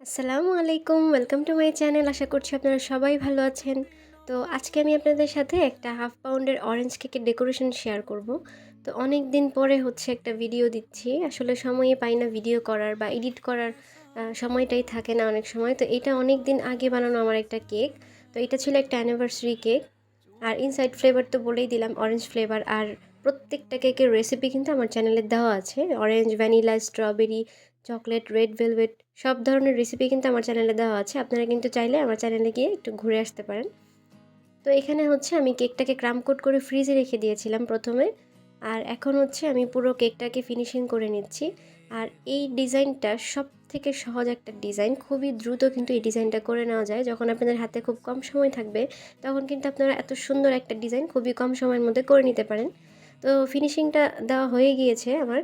আসসালামু আলাইকুম, welcome to my channel. আশা করছি আপনারা সবাই ভালো আছেন। তো আজকে আমি আপনাদের সাথে একটা হাফ পাউন্ডের অরেঞ্জ কেকের ডেকোরেশন শেয়ার করব। তো অনেক দিন পরে হচ্ছে একটা ভিডিও দিচ্ছি। আসলে সময়ই পাই না ভিডিও করার বা এডিট করার সময়টাই থাকে না অনেক সময়। তো এটা অনেক দিন আগে বানানো আমার একটা কেক। তো এটা ছিল একটা অ্যানিভার্সারি কেক। আর ইনসাইড ফ্লেভার তো বলেই দিলাম অরেঞ্জ ফ্লেভার। আর প্রত্যেকটা কেকের রেসিপি কিন্তু আমার চ্যানেলে দেওয়া আছে। Orange, vanilla, strawberry, chocolate, red velvet সব ধরনের রেসিপি কিন্তু আমার চ্যানেলে দেওয়া আছে। আপনারা কিন্তু চাইলে আমার চ্যানেলে গিয়ে একটু ঘুরে আসতে পারেন। তো এখানে হচ্ছে আমি কেকটাকে ক্রাম কোট করে ফ্রিজে রেখে দিয়েছিলাম প্রথমে। আর এখন হচ্ছে আমি পুরো কেকটাকে ফিনিশিং করে নিচ্ছি। আর এই ডিজাইনটা সবথেকে সহজ একটা ডিজাইন। খুবই দ্রুত কিন্তু এই ডিজাইনটা করে নেওয়া যায়। যখন আপনাদের হাতে খুব কম সময় থাকবে, তখন কিন্তু আপনারা এত সুন্দর একটা ডিজাইন খুবই কম সময়ের মধ্যে করে নিতে পারেন। তো ফিনিশিংটা দেওয়া হয়ে গিয়েছে আমার।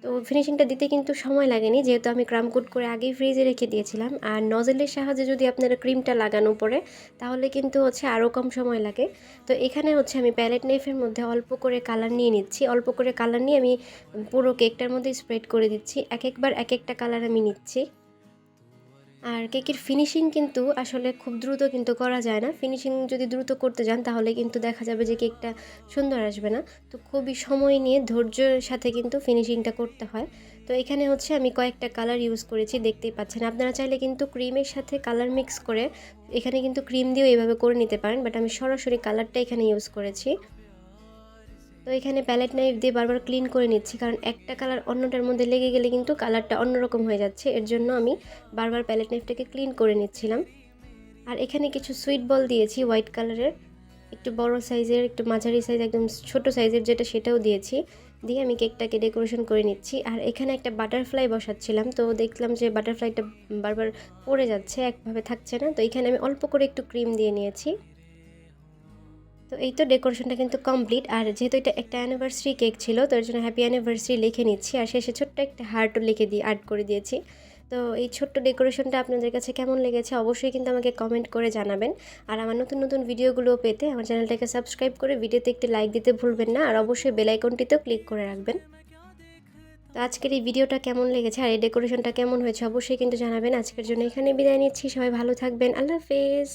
তো ফিনিশিংটা দিতে কিন্তু সময় লাগেনি, যেহেতু আমি ক্রাম কোট করে আগেই ফ্রিজে রেখে দিয়েছিলাম। আর নজেলের সাহায্যে যদি আপনারা ক্রিমটা লাগানো পড়ে, তাহলে কিন্তু হচ্ছে আরও কম সময় লাগে। তো এখানে হচ্ছে আমি প্যালেট নাইফের মধ্যে অল্প করে কালার নিয়ে নিচ্ছি। অল্প করে কালার নিয়ে আমি পুরো কেকটার মধ্যে স্প্রেড করে দিচ্ছি। একবার এক একটা কালার আমি নিচ্ছি। আর কেকের ফিনিশিং কিন্তু আসলে খুব দ্রুত কিন্তু করা যায় না। ফিনিশিং যদি দ্রুত করতে যান, তাহলে কিন্তু দেখা যাবে যে কেকটা সুন্দর আসবে না। তো খুবই সময় নিয়ে ধৈর্যের সাথে কিন্তু ফিনিশিংটা করতে হয়। তো এখানে হচ্ছে আমি কয়েকটা কালার ইউজ করেছি, দেখতেই পাচ্ছেন। আপনারা চাইলে কিন্তু ক্রিমের সাথে কালার মিক্স করে এখানে কিন্তু ক্রিম দিয়েও এইভাবে করে নিতে পারেন, বাট আমি সরাসরি কালারটা এখানে ইউজ করেছি। তো এখানে প্যালেট নাইফ দিয়ে বারবার ক্লিন করে নিচ্ছি, কারণ একটা কালার অন্যটার মধ্যে লেগে গেলে কিন্তু কালারটা অন্যরকম হয়ে যাচ্ছে। এর জন্য আমি বারবার প্যালেট নাইফটাকে ক্লিন করে নিচ্ছিলাম। আর এখানে কিছু সুইট বল দিয়েছি হোয়াইট কালারের, একটু বড় সাইজের, একটু মাঝারি সাইজ, একদম ছোট সাইজের যেটা সেটাও দিয়েছি। দিয়ে আমি কেকটাকে ডেকোরেশন করে নিচ্ছি। আর এখানে একটা বাটারফ্লাই বসাচ্ছিলাম, তো দেখলাম যে বাটারফ্লাইটা বারবার পড়ে যাচ্ছে, একভাবে থাকছে না। তো এখানে আমি অল্প করে একটু ক্রিম দিয়ে নিয়েছি। তো এই তো ডেকোরেশনটা কিন্তু কমপ্লিট। আর যেহেতু এটা একটা অ্যানিভার্সারি কেক ছিল, তো এর জন্য হ্যাপি অ্যানিভার্সারি লিখে নিচ্ছি। আর শেষে ছোট্ট একটা হার্টও লিখে দিয়ে অ্যাড করে দিয়েছি। তো এই ছোট্ট ডেকোরেশনটা আপনাদের কাছে কেমন লেগেছে অবশ্যই কিন্তু আমাকে কমেন্ট করে জানাবেন। আর আমার নতুন নতুন ভিডিওগুলো পেতে আমার চ্যানেলটাকে সাবস্ক্রাইব করে ভিডিওতে একটি লাইক দিতে ভুলবেন না। আর অবশ্যই বেল আইকনটিতেও ক্লিক করে রাখবেন। তো আজকের এই ভিডিওটা কেমন লেগেছে আর এই ডেকোরেশনটা কেমন হয়েছে অবশ্যই কিন্তু জানাবেন। আজকের জন্য এখানে বিদায় নিচ্ছি। সবাই ভালো থাকবেন। আল্লাহ হাফেজ।